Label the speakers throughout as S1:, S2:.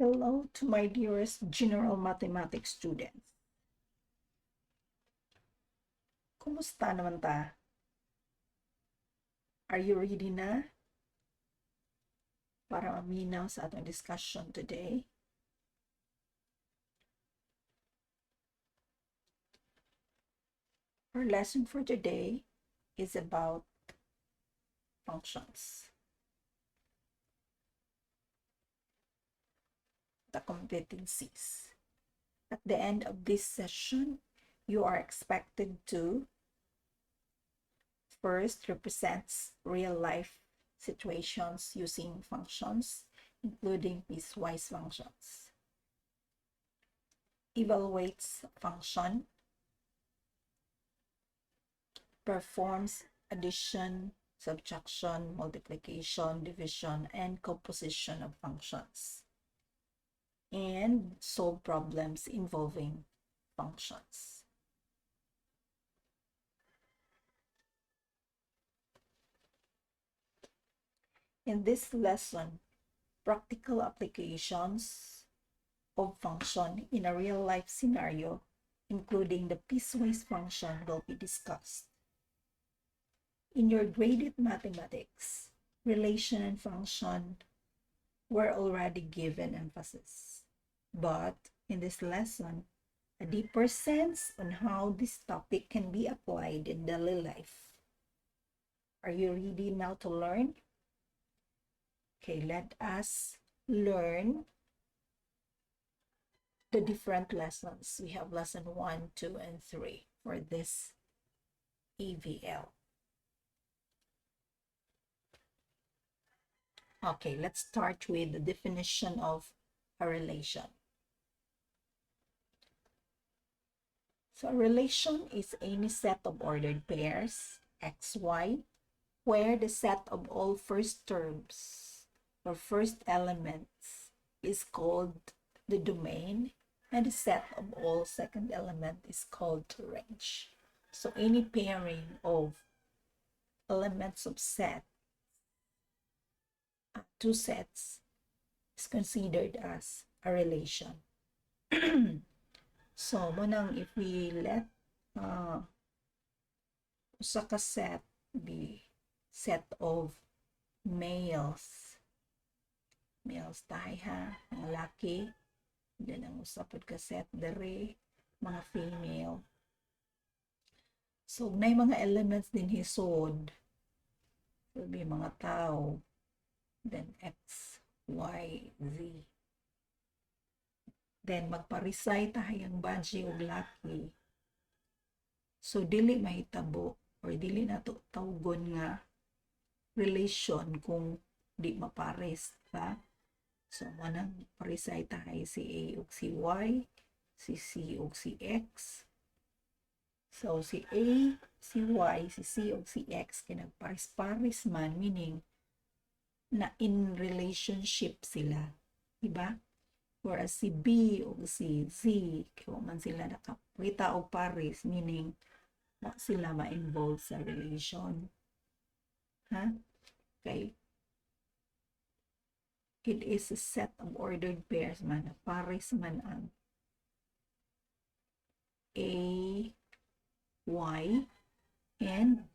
S1: Hello to my dearest general mathematics students. Kumusta naman ta? Are you ready na? Para maminaw sa atong discussion today. Our lesson for today is about functions. The competencies. At the end of this session, you are expected to first represent real-life situations using functions, including piecewise functions. Evaluates function, performs addition, subtraction, multiplication, division, and composition of functions, and solve problems involving functions. In this lesson, practical applications of function in a real-life scenario, including the piecewise function, will be discussed. In your graded mathematics, relation and function were already given emphasis. But in this lesson, a deeper sense on how this topic can be applied in daily life. Are you ready now to learn? Okay, let us learn the different lessons. We have lesson 1, 2, and 3 for this EVL. Okay, let's start with the definition of a relation. So a relation is any set of ordered pairs, x, y, where the set of all first terms or first elements is called the domain, and the set of all second element is called the range. So any pairing of elements of set, two sets, is considered as a relation. So, munang if we let usa ka set be set of males tayo ha, mga laki, then ang usapod ka set dere mga female. So, may mga elements din hisod. Will be mga tao, then x, y, z. Then magparisay tahayang bansi og laki. So dili mahitabo or dili nato tawgon nga relation kung di mapares ba. So manang parisay tahay si A ug si Y, si C ug si X. So si A, si Y, si C ug si X kinagpares-pares man, meaning na in relationship sila, diba? Whereas si B o si Z, kaya man sila nakapita o pares, meaning na sila ma-involve sa relation. Ha? Okay. It is a set of ordered pairs man. Pares man ang A, Y, and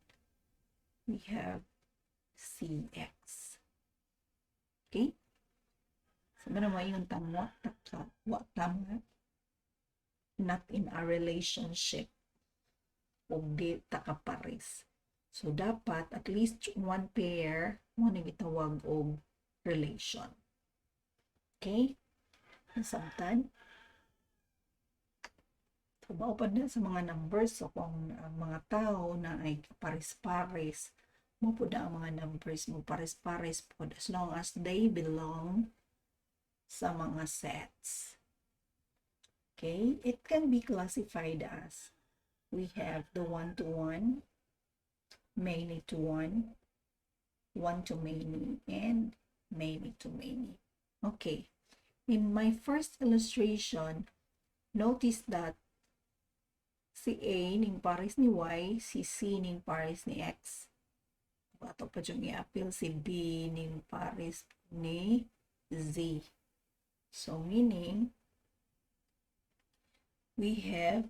S1: we have CX. Okay? So, mo yung tama, tama, not in a relationship o di takapares. So, dapat at least one pair mo nang itawag og relation. Okay? Sabtan. So, maupad na sa mga numbers. So, kung ang mga tao na ay pares-pares, mo po na ang mga numbers mo pares-pares po as long as they belong sa mga sets. Okay? It can be classified as we have the one-to-one, many-to-one, one-to-many, and many-to-many. Okay. In my first illustration, notice that si A ning pares ni Y, si C ning pares ni X. Ato pa yung i-appeal si B ning pares ni Z. So meaning we have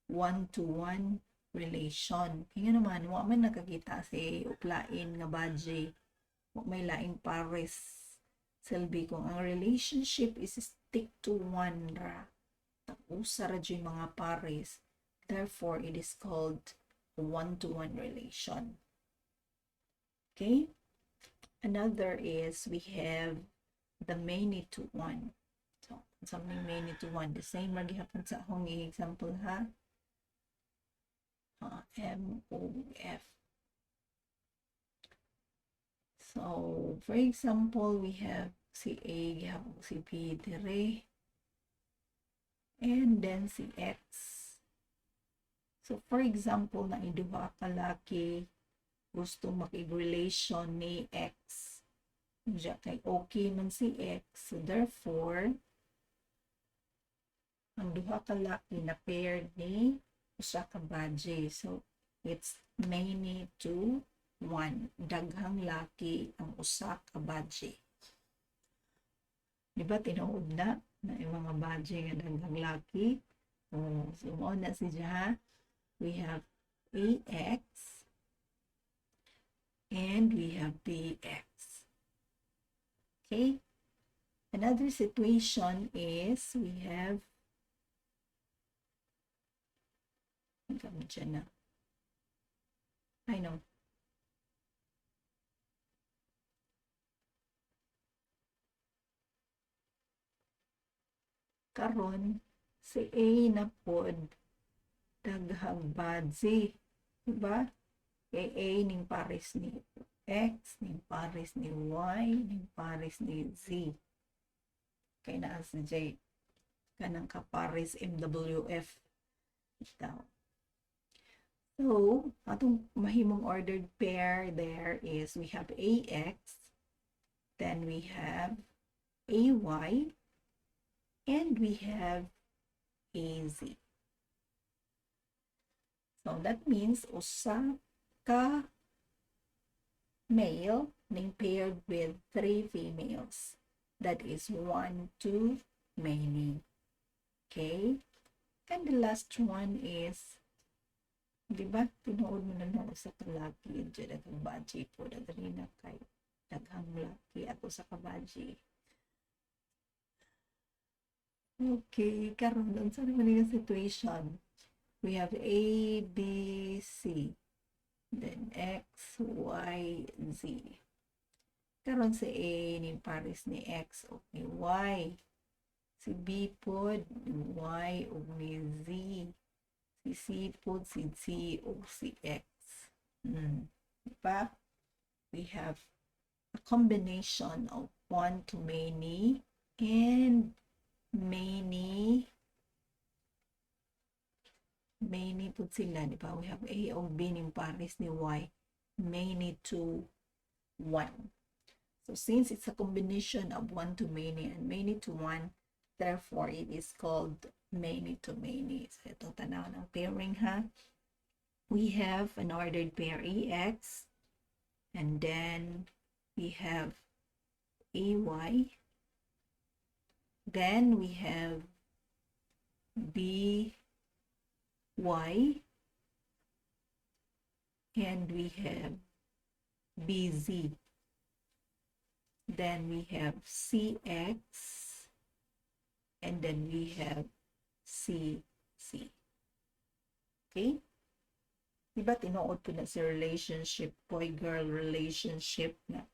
S1: one-to-one relation. Kaya naman, wa man nakakita si uplain nga badge, wa may laing pares. Selby kung ang relationship is stick to one ra. Usa ra jud mga pares. Therefore, it is called a one-to-one relation. Okay? Another is we have the many-to-one. So, something many-to-one. The same ra gihapon sa akong example ha. MOF. So, for example, we have si A, gihapon si B dire, and then si X. So, for example, na iduha ka laki gusto makig-relation ni X. Diya kay okay man si X. So, therefore, ang duha ka laki na paired ni usa ka badge. So, it's many to one. Daghang laki ang usa ka badge. Diba, tinuod na yung mga badge nga daghang laki. So, na si ha. We have AX and we have BX. Okay? Another situation is we have I know. Karon si A na pod daghang badge, diba? A ning pares ni X, ning pares ni Y, ning pares ni Z. Kay naa si J kanang kapares MWF daw. So, atong mahimong ordered pair there is we have AX, then we have AY, and we have AZ. So, that means usa ka male ning paired with 3 females. That is one to many. Okay? And the last one is, di ba, tinuod mo na sa kalaki, dyan ang badge po, dagari na kay daghang laki ato sa kabaji. Okay, karon doon sa naman yung situation. We have A, B, C. Then X, Y, Z. Karon si A ni pares ni X o ni Y. Si B pod ni Y o ni Z. Si C pod si Z o si X. Diba? We have a combination of one to many and many po sila, di ba? We have A o B ning pares ni Y, many to one. So since it's a combination of one to many and many to one, therefore it is called many to many. So ito tanaw ng pairing ha. We have an ordered pair AX, and then we have AY, then we have BY, and we have BZ. Then we have CX, and then we have CC. Okay? Diba tinuod po na si relationship, boy-girl relationship na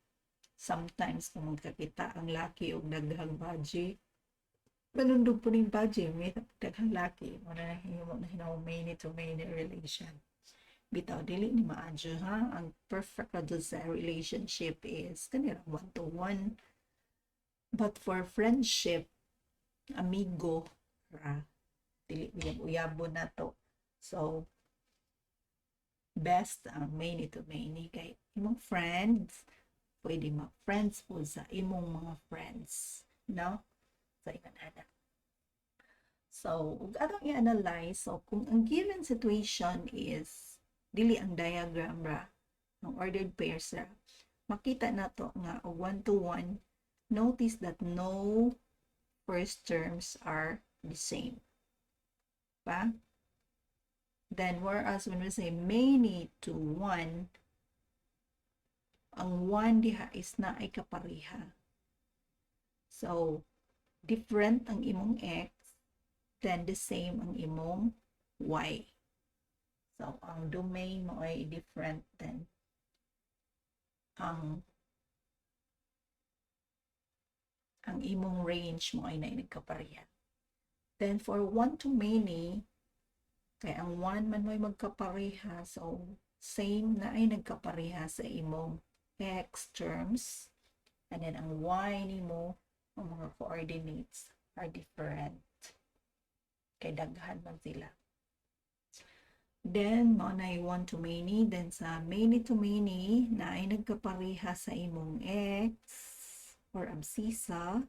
S1: sometimes kung magkakita ang laki o daghang badge, manundog po ning badge, may daghang laki, muna na many to many relation. Bitaw, dili ni maadyo ha, ang perfect na sa relationship is kanila one to one. But for friendship, amigo, dili uyabo na to. So, best ang many to many kay imong friends, pwede mag-friends po sa imong mga friends, no? Sa inanana. So, atong i-analyze, so kung ang given situation is dili ang diagram ra ng ordered pairs ra, makita na to nga one to one, notice that no first terms are the same. Pa? Then, whereas when we say many to one, ang one diha is na ay kapareha. So, different ang imong x, then the same ang imong y. So, ang domain mo ay different then ang imong range mo ay nagkapareha. Then, for one to many, kaya ang one man mo ay magkapareha, so same na ay nagkapareha sa imong x terms, and then ang y ni mo, ang mga coordinates are different. Kay daghan man sila. Then, mo na one to many, then sa many to many, na ay nagkapareha sa imong x, or absisa,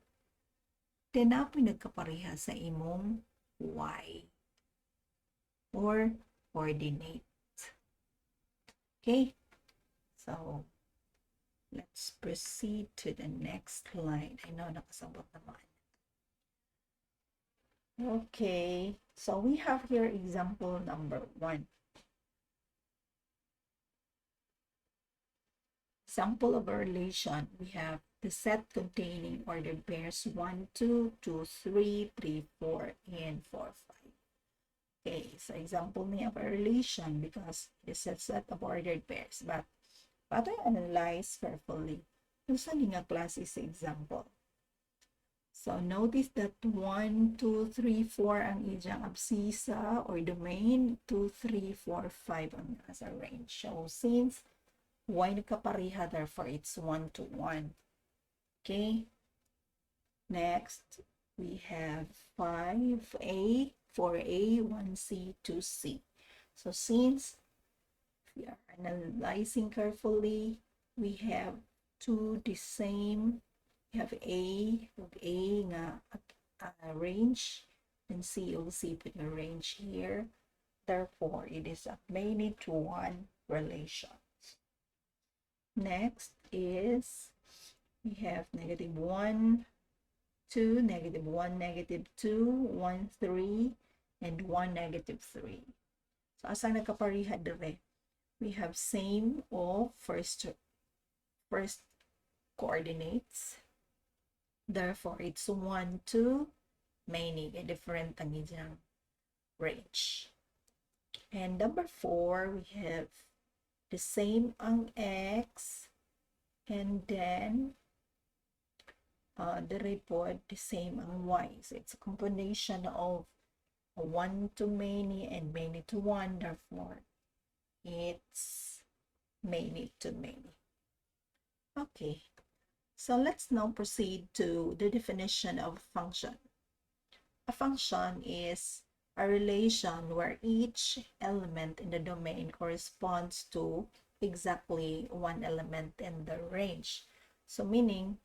S1: then apoy nagkapareha sa imong y, or coordinate. Okay? So, let's proceed to the next slide. I know nakasabot naman. Okay, so we have here example number 1. Example of a relation, we have the set containing ordered pairs 1, 2, 2, 3, 3, 4, and 4, 5. Okay, so example niya of a relation because it's a set of ordered pairs. But pato analyze carefully. Kung saan nga klase sa example? So, notice that 1, 2, 3, 4 ang iyang abscissa or domain, 2, 3, 4, 5 ang nasa range. So, since y nagkapareha, therefore it's 1 to 1. Okay? Next, we have 5a, 4a, 1c, 2c. So, since we are analyzing carefully, we have two the same. We have A nga range, and C also put a range here. Therefore, it is a many to one relation. Next is we have -1, 2, -1, -2, 1, 3, and 1, -3. So, asa nagkapareha dire? We have same of first coordinates. Therefore, it's 1, 2, many, different ang iyang range. And number 4, we have the same ang x, and then the report, the same ang y. So, it's a combination of 1 to many and many to 1. Therefore, it's many to many. Okay. So let's now proceed to the definition of a function. A function is a relation where each element in the domain corresponds to exactly one element in the range. So meaning,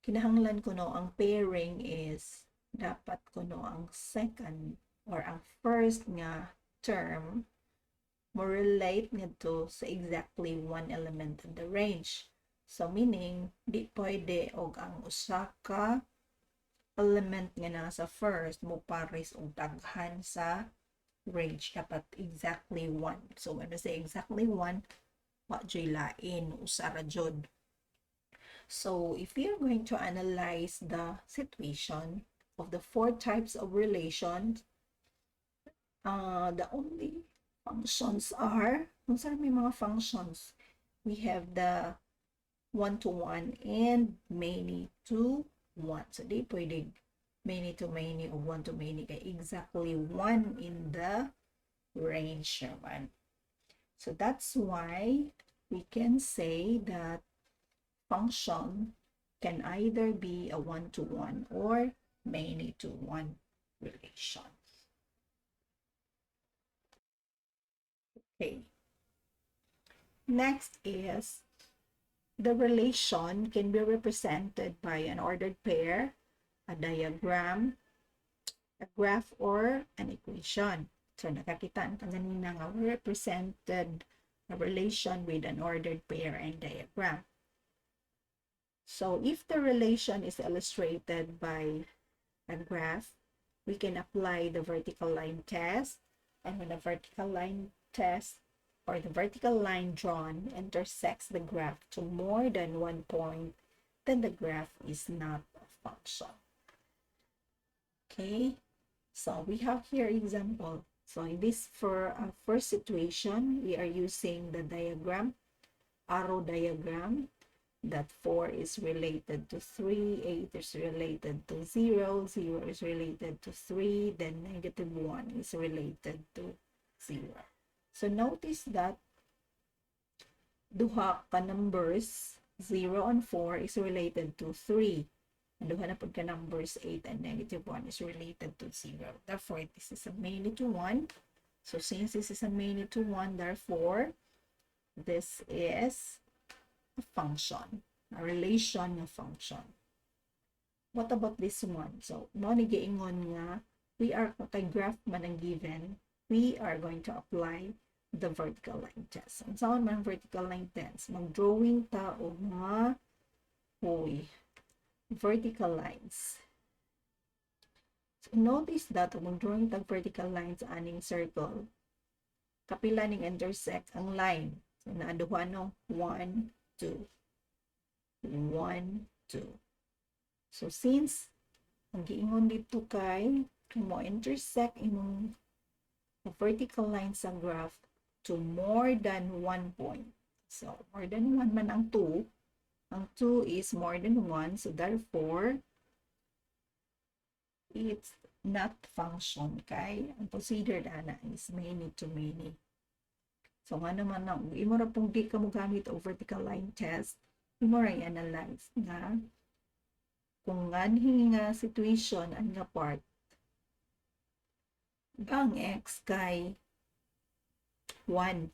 S1: kinahanglan ko no, ang pairing is dapat ko no ang second or ang first nga term mo relate nito sa exactly one element in the range. So, meaning, di pwede og ang usa ka element nga nasa first mo pares og daghan sa range. Dapat exactly 1. So, when we say exactly 1, wa jay lain, usa ra jud. So, if we are going to analyze the situation of the 4 types of relations, the only functions are, kung saan may mga functions, we have the 1 to 1 and many to 1. So, di pwede many to many or 1 to many kay exactly 1 in the range naman. So, that's why we can say that function can either be a 1 to 1 or many to 1 relation. Okay. Next is the relation can be represented by an ordered pair, a diagram, a graph, or an equation. So, nakakita ka ganina nga represented a relation with an ordered pair and diagram. So if the relation is illustrated by a graph, we can apply the vertical line test. And when the vertical line test or the vertical line drawn intersects the graph to more than one point, then the graph is not a function. Okay, so we have here example. So in this first situation, we are using the diagram, arrow diagram, that 4 is related to 3, 8 is related to 0, 0 is related to 3, then -1 is related to 0. So notice that duha ka numbers, 0 and 4 is related to 3. And duha na po ka numbers, 8 and -1 is related to 0. Therefore, this is a many to 1. So since this is a many to 1, therefore, this is a function, a relation of function. What about this one? So, mo ni giingon nga, we are, kay graph man ang given, we are going to apply the vertical line test. Ang saan man vertical line test? Mag-drawing ta o mga vertical lines. So, notice that kung drawing tag vertical lines aning circle, kapila ning intersect ang line. So, naaduha no, 1, 2. 1, 2. So, since ang giingon dito kay mo intersect imong vertical line sa graph to more than 1 point. So, more than 1 man ang 2. Ang 2 is more than 1. So, therefore, it's not function kay ang considered ana is many to many. So, nga naman na, imo ra pong di ka mo gamit o vertical line test, imo ra i-analyze nga kung nganhi nga situation ang nga part ang x kay 1.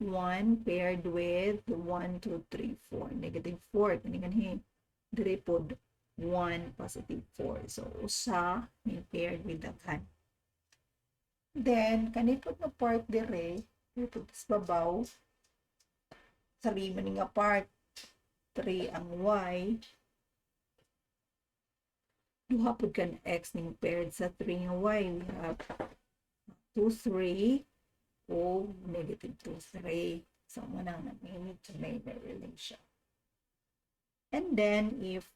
S1: 1 paired with 1, 2, 3, 4. -4. Kaninganhi. Dire pod 1, +4. So, usa may paired with daghan. Then, kanipot na part dire, dito sa babaw, sa lima nga part, 3 ang y, duha po kan x ning paired sa 3 nga y. We have 2, 3, o -2, 3. So, manang na many to many relation. And then, if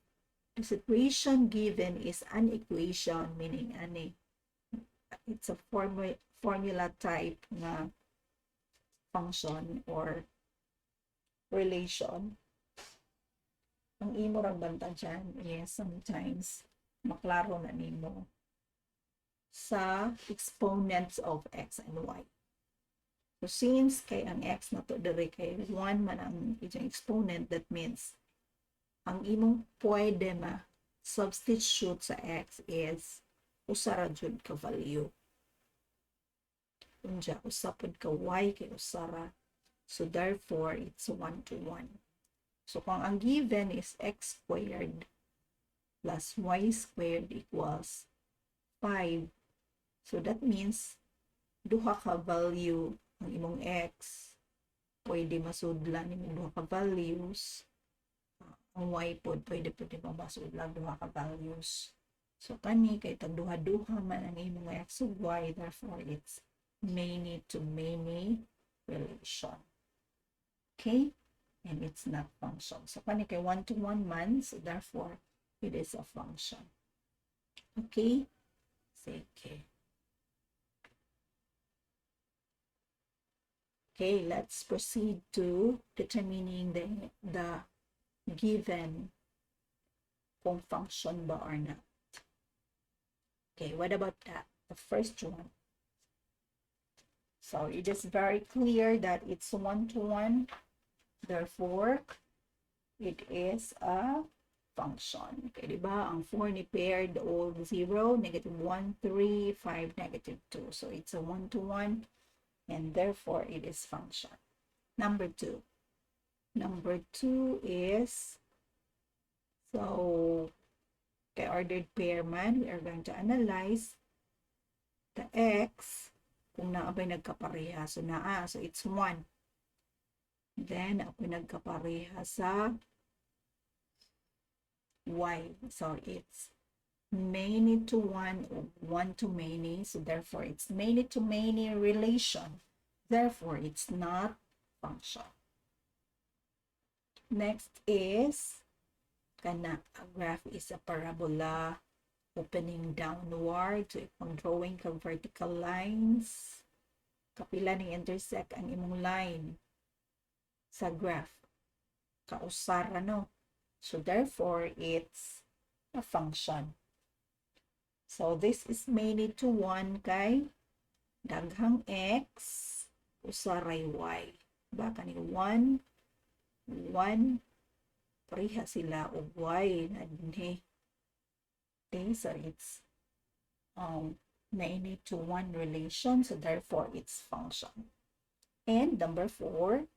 S1: the situation given is an equation, meaning it's a formula type nga function or relation, ang imo rang banta dyan is sometimes maklaro na nimo sa exponents of x and y. So since kay ang x na to dire kay 1 man ang iyang exponent, that means ang imong pwede ma-substitute sa x is usara jud ka value. Unja, usapod ka y kay usara. So therefore, it's 1 to 1. So kung ang given is x squared plus y squared equals 5. So that means duha ka value ang imong x. Pwede masudlan imong duha ka values. Ang y pod pwede masudlan duha ka values. So kani kay tag duha-duha man ang imong x ug y, therefore it's many to many relation. Okay? And it's not function. So kani kay 1 to 1 man, so therefore it is a function. Okay? Sige. Okay, let's proceed to determining the given kung function ba or not. Okay, what about that? The first one. So it is very clear that it's 1 to 1. Therefore, it is a function. Okay, diba? Ang 4 ni paired all 0, -1, 3, 5, -2. So it's a 1 to 1. And therefore, it is function. Number 2. Number 2 is, so, okay, ordered pair man, we are going to analyze the x, kung naabay nagkapareha. So, so it's 1. Then, ako'y nagkapareha sa y. So it's many to one or one to many. So therefore, it's many to many relation. Therefore, it's not function. Next is, kana, a graph is a parabola opening downward. So if drawing ka vertical lines, kapila ni intersect ang imong line sa graph. Kausara, no? So therefore, it's a function. So this is many to one kay daghang x, usaray y. Baka ni 1, 1, pareha sila o y na dinhi. Okay, so it's many to one relation, so therefore it's function. And number 4,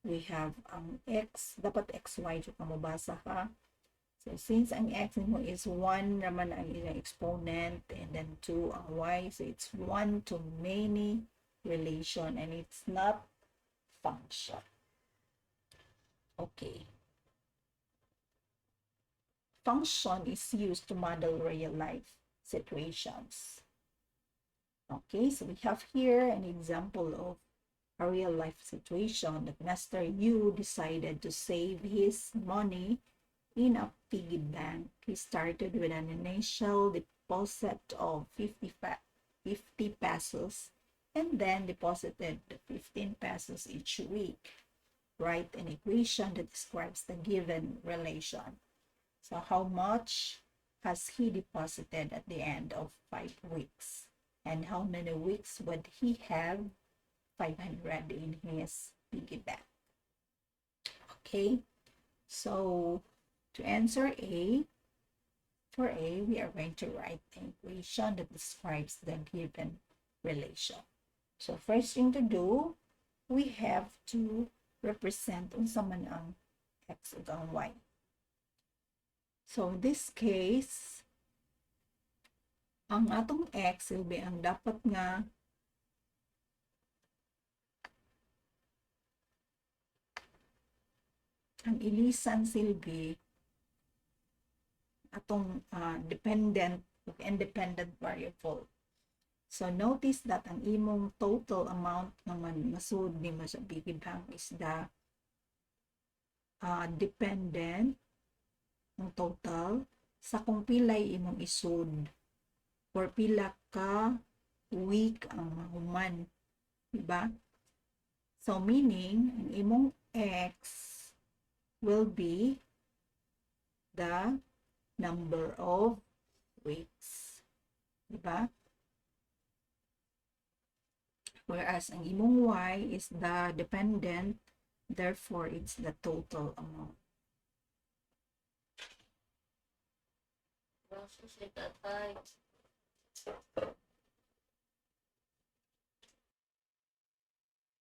S1: we have ang x, dapat xy yung mabasa ha. So since ang x mo is 1 naman ang ilang exponent and then 2 ang y, so it's 1 to many relation and it's not function. Okay. Function is used to model real life situations. Okay, so we have here an example of a real life situation that Mr. Yu decided to save his money in a piggy bank. He started with an initial deposit of 50 pesos and then deposited 15 pesos each week. Write an equation that describes the given relation. So how much has he deposited at the end of 5 weeks? And how many weeks would he have 500 in his piggy bank? Okay, so to answer A, for A, we are going to write the equation that describes the given relation. So first thing to do, we have to represent unsa man ang x ug ang y. So in this case, ang atong x will be ang dapat nga ang ilisan silbi atong dependent ug independent variable. So notice that ang imong total amount naman masud nimo sa piggy bank is the dependent ang total sa kung pilay imong isud or pila ka week ang mahuman, diba? So meaning ang imong x will be the number of weeks, diba? Whereas ang imong y is the dependent, therefore it's the total amount.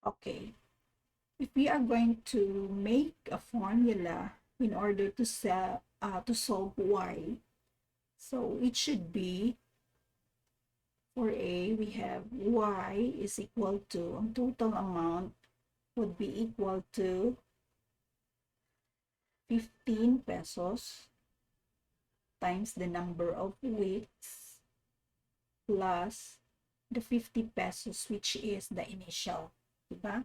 S1: Okay, if we are going to make a formula in order to solve y, so it should be, for A, we have y is equal to, ang total amount would be equal to 15 pesos times the number of weeks plus the 50 pesos, which is the initial, diba?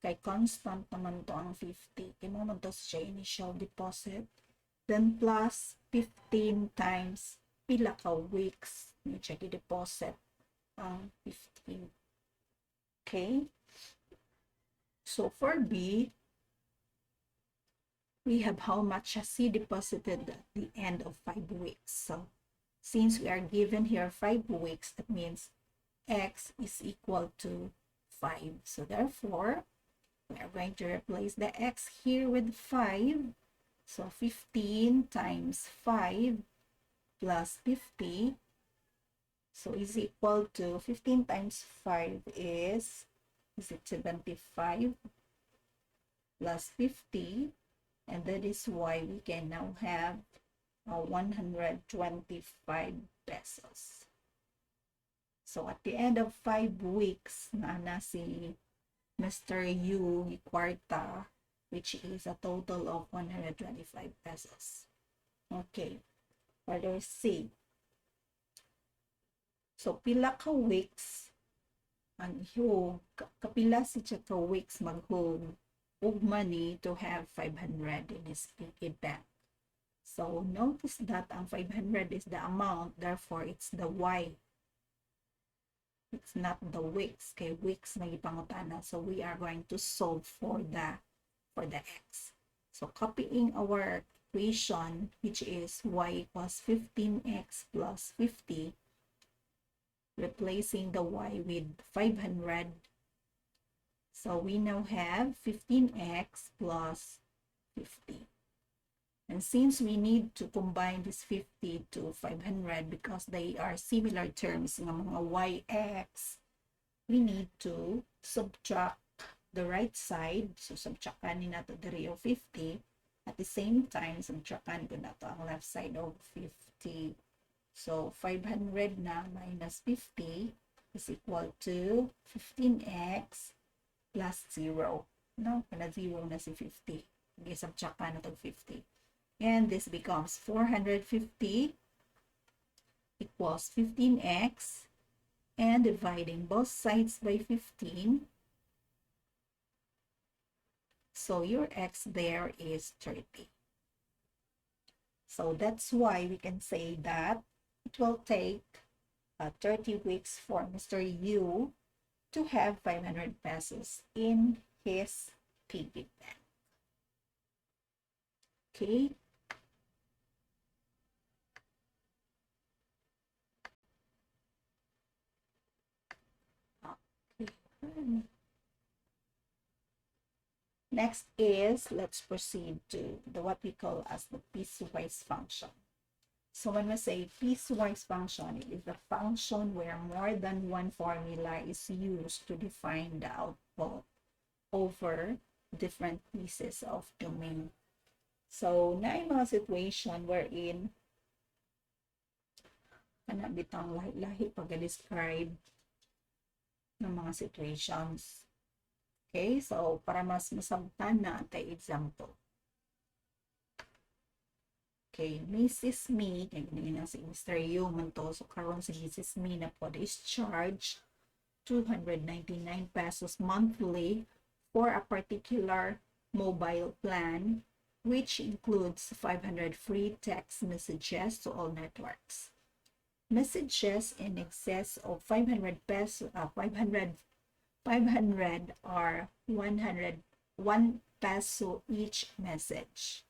S1: Kay constant naman to ang 50, kaya mo naman to siya initial deposit, then plus 15 times pila ka weeks ni siya deposit ang 15. Okay, so for B, we have how much has he deposited at the end of 5 weeks. So since we are given here 5 weeks, that means x is equal to 5. So therefore, we are going to replace the x here with 5. So 15 times 5 plus 50. So is equal to 15 times 5 is it 75 plus 50, and that is why we can now have 125 pesos. So at the end of 5 weeks, na si Mr. Yu kwarta, which is a total of 125 pesos. Okay. Letter C. So, pila ka weeks ang ihog, kapila si ka weeks maghog og money to have 500 in his piggy bank. So, notice that ang 500 is the amount, therefore, it's the Y. It's not the weeks. Kay weeks na ipangutana. So, we are going to solve for the X. So, copying our equation, which is Y equals 15X plus 50, replacing the Y with 500. So, we now have 15X plus 50. And since we need to combine this 50 to 500 because they are similar terms ng mga yx, we need to subtract the right side. So, subtractan ni nato diri of 50. At the same time, subtractan ko nato ang left side of 50. So, 500 na minus 50 is equal to 15x plus 0. No, kana 0 na si 50. Subtract pa na to 50. And this becomes 450 equals 15x, and dividing both sides by 15. So your x there is 30. So that's why we can say that it will take 30 weeks for Mr. Yu to have 500 pesos in his piggy bank. Okay. Next is, let's proceed to what we call as the piecewise function. So when we say piecewise function, it is a function where more than one formula is used to define the output over different pieces of domain. So, na mga situation wherein kana bitang lahi-lahi pag-describe ng mga situations. Okay, so para mas masabtan na tay example. Okay, Mrs. Me, ganyan si Mr. Yu man to. So karon si Mrs. Me na po is charged 299 pesos monthly for a particular mobile plan, which includes 500 free text messages to all networks. Messages in excess of 500 pesos, 500 are 101 peso each message.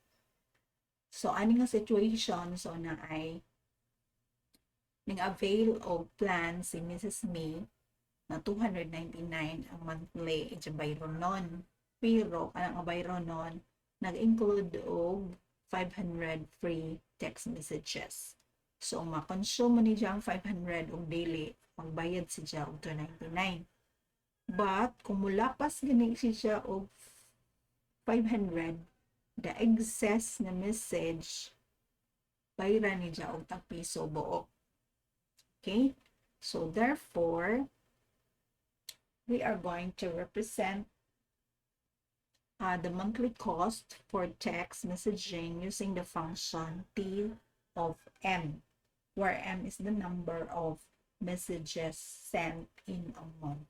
S1: So, ani nga situation, so na ay nang-avail of plan si Mrs. Me na 299 ang monthly bayron nun. Pero, kanang bayron nun, nag-include og 500 free text messages. So, ma-consume ni siya ang 500 og daily, magbayad si siya og 299. But, kung mulapas ganing siya og 500, the excess na message, bayran ni siya og tag-piso buok. Okay? So, therefore, we are going to represent the monthly cost for text messaging using the function T of M, where M is the number of messages sent in a month.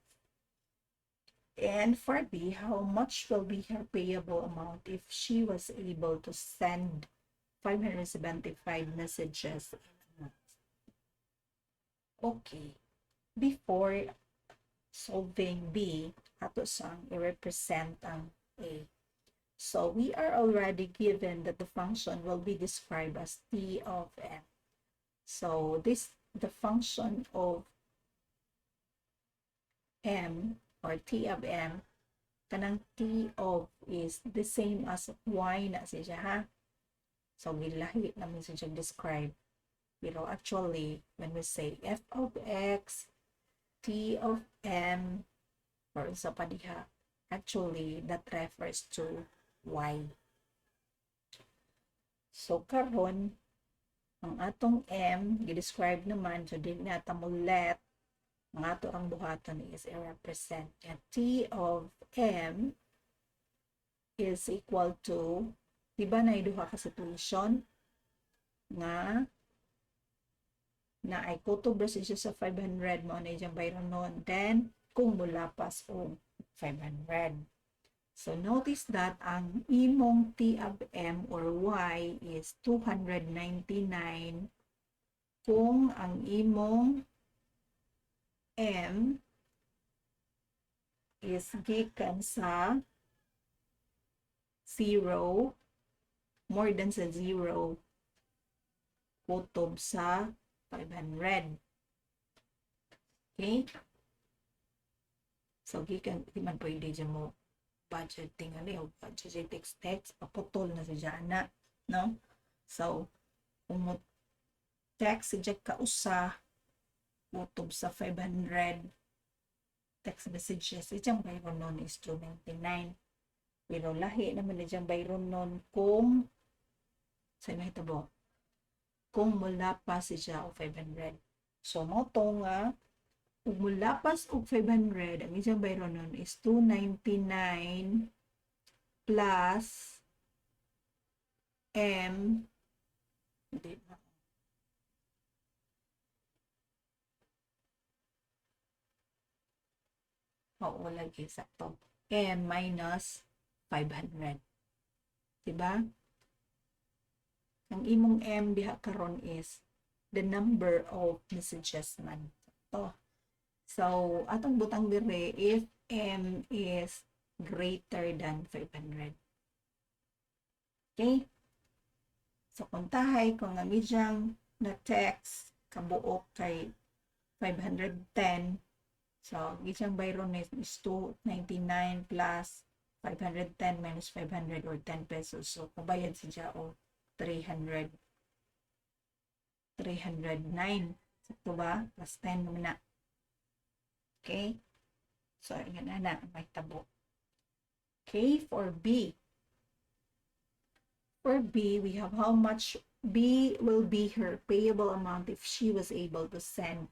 S1: And for B, how much will be her payable amount if she was able to send 575 messages in a month? Okay, before solving B, ato sang i-represent ang A. So we are already given that the function will be described as T of M. So the function of M or T of M, kanang T of is the same as Y na siya ha. So gilahi namin siya describe. Pero actually, when we say F of X, T of M, or sa pa diha, actually, that refers to Y. So, karon ang atong M, i-describe naman, so din nata mo let, ang ato ang buhaton is i-represent. And T of M is equal to, di ba na iduha ka situation? nga na ay kutob ra siya sa 500 mo na diyang bayron nun. Then, kung mulapas o 500. So, notice that ang imong T of M or Y is 299 kung ang imong M is gikan sa 0, more than sa 0, kutob sa 500. Okay? So, gikan, di man pwede dyan mo budgeting, o budget text, paputol na sa dyan na, no? So, kung mo text sa dyan ka usa, kutob sa 500, text messages, dyan bayron nun is 299. Pero lahi naman na dyan bayron nun kung, sa mahitabo, kung mula pa siya o 500. So, mo to nga, kung mula pas og 500, ang isang bayron nun is 299 plus M, hindi na. Oo, lagi sakto. M minus 500. Diba? Ang imong M diha karon is the number of messages man. Ito. So, atong butang dire if M is greater than 500. Okay? So, kung tahay, kung ang idyang na text kabuok kay 510, so, idyang bayron is 299 plus 510 minus 500 or 10 pesos. So, kabayad siya o 309. Sakto ba? Plus 10 naman na. Okay? So, yun na, may tabo. Okay, for B. For B, we have how much B will be her payable amount if she was able to send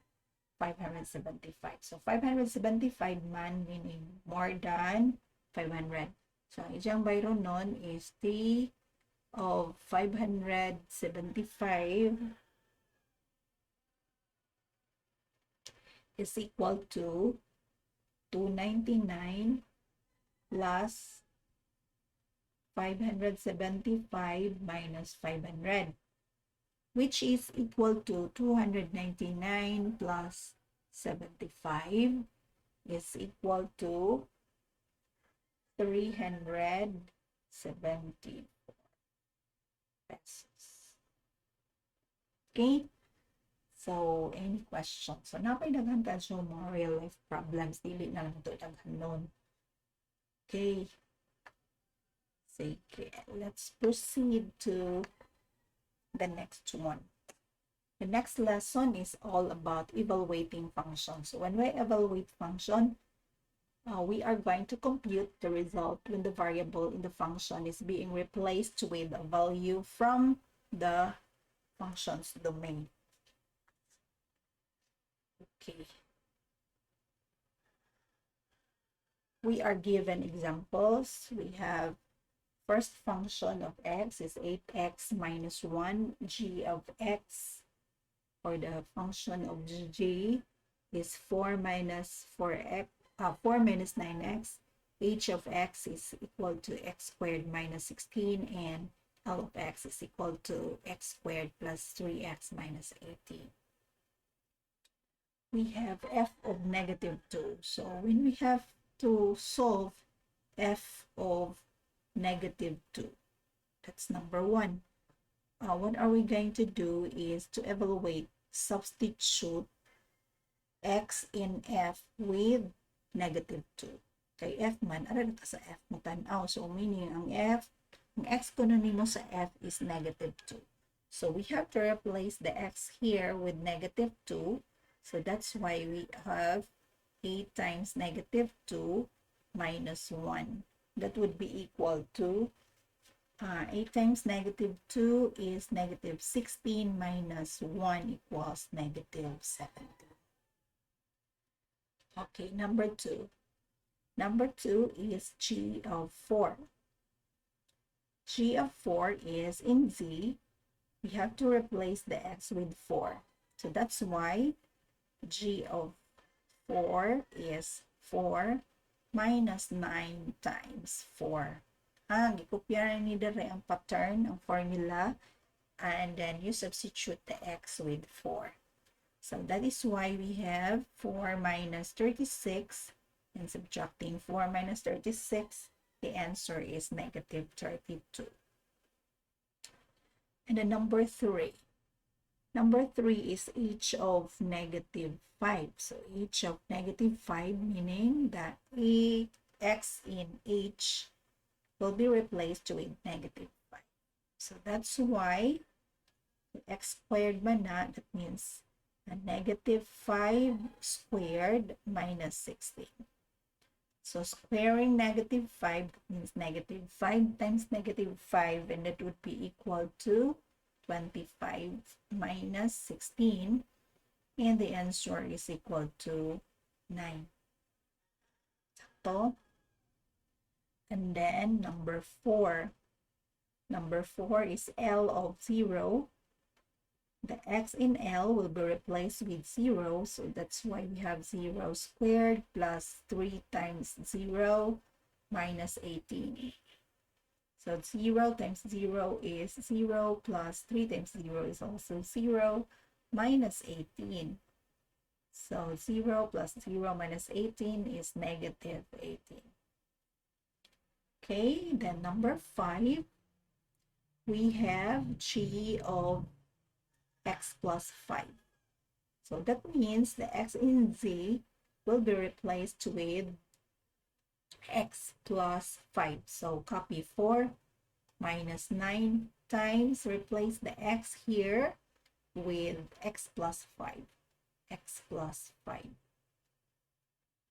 S1: 575. So, 575 man, meaning more than 500. So, ang ijang bayron nun is T of 575 is equal to 299 plus 575 minus 500, which is equal to 299 plus 75 is equal to 370 pesos. Okay? So, any questions? So, napay daghan ka so mga real life problems, dili na lang ito daghan nun. Okay. Sige, let's proceed to the next one. The next lesson is all about evaluating functions. So, when we evaluate function, we are going to compute the result when the variable in the function is being replaced with a value from the function's domain. Okay. We are given examples. We have first function of x is 8x minus 1, g of x, or the function of g is 4 minus 4x, 4 minus 9x, h of x is equal to x squared minus 16, and L of x is equal to x squared plus 3x minus 18. We have f of negative 2. So when we have to solve f of negative 2, that's number 1. What are we going to do is to evaluate, substitute x in f with negative 2. Kay f man, ara ta sa f mo tan-aw. So meaning ang f, ang x ko na nimo sa f is negative 2. So we have to replace the x here with negative 2. So that's why we have 8 times negative 2 minus 1. That would be equal to 8 times negative 2 is negative 16 minus 1 equals negative 17. Okay, number 2. Number 2 is g of 4. G of 4 is in z, we have to replace the x with 4. So that's why g of 4 is 4 minus 9 times 4. Gikopya ni dere ang pattern, ang formula, and then you substitute the x with 4. So that is why we have 4 minus 36, and subtracting 4 minus 36, the answer is negative 32. And then number 3. Number 3 is h of negative 5. So h of negative 5, meaning that x in h will be replaced with negative 5. So that's why x squared man na, that means a negative 5 squared minus 16. So squaring negative 5 means negative 5 times negative 5, and that would be equal to 25 minus 16, and the answer is equal to 9. Sakto. And then number 4. Number 4 is L of 0. The x in L will be replaced with 0, so that's why we have 0 squared plus 3 times 0 minus 18. So 0 times 0 is 0 plus 3 times 0 is also 0 minus 18. So 0 plus 0 minus 18 is negative 18. Okay, then number 5, we have g of x plus 5. So that means the x in z will be replaced with x plus 5. So copy 4 minus 9 times, replace the x here with x plus 5. X plus 5.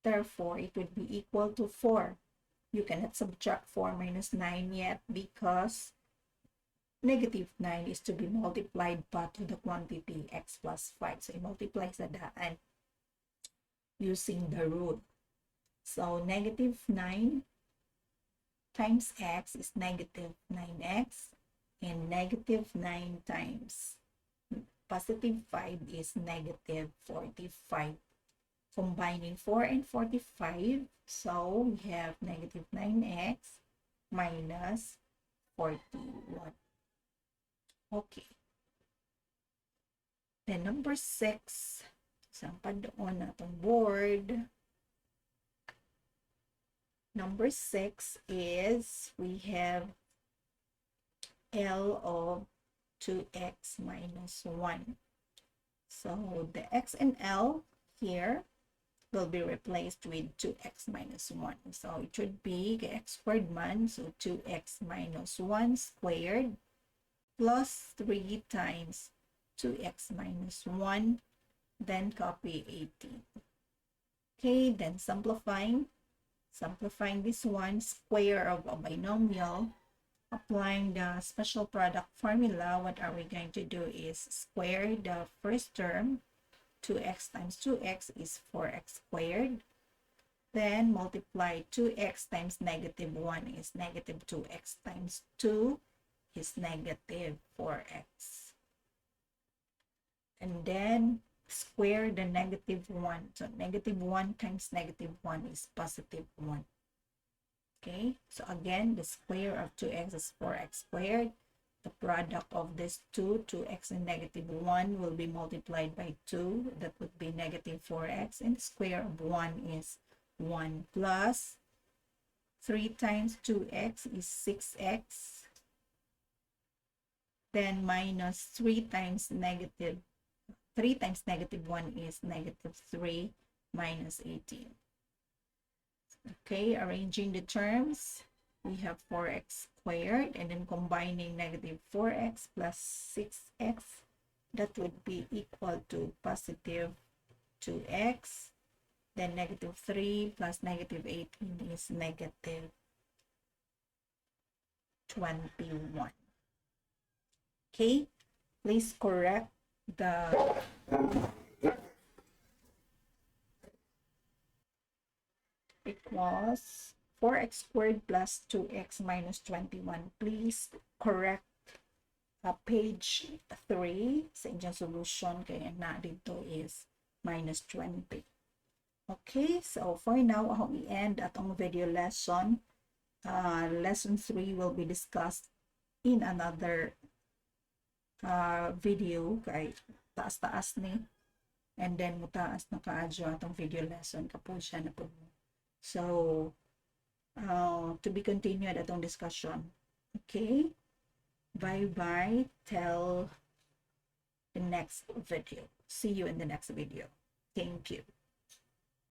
S1: Therefore, it would be equal to 4. You cannot subtract 4 minus 9 yet because negative 9 is to be multiplied but to the quantity x plus 5. So, you multiply sa daan using the root. So, negative 9 times x is negative 9x, and negative 9 times positive 5 is negative 45. Combining 4 and 45, so we have negative 9x minus 41. Okay. Then number 6, sampa doon natong board. Number 6 is we have L of 2x minus 1. So the x and L here will be replaced with 2x minus 1. So it should be x squared man, so 2x minus 1 squared plus 3 times 2x minus 1, then copy 18. Okay, then simplifying this one, square of a binomial, applying the special product formula, what are we going to do is square the first term. 2x times 2x is 4x squared. Then multiply 2x times negative 1 is negative 2x times 2 is negative 4x. And then square the negative 1. So negative 1 times negative 1 is positive 1. Okay, so again, the square of 2x is 4x squared. The product of this 2x and negative 1 will be multiplied by 2. That would be negative 4x. And the square of 1 is 1 plus 3 times 2x is 6x. Then minus 3 times negative 1 is negative 3 minus 18. Okay, arranging the terms, we have 4x squared, and then combining negative 4x plus 6x, that would be equal to positive 2x. Then negative 3 plus negative 18 is negative 21. Okay, please correct the it was 4x squared plus 2x minus 21. Please correct page 3 sa inyong solution kaya na dito is minus 20. Okay, so for now, akong i-end atong video lesson. Lesson 3 will be discussed in another video kay taas-taas ni, and then mutaas na kaadyo atong video lesson kapag siya na po. So to be continued atong discussion. Okay, bye bye till the next video. See you in the next video. Thank you.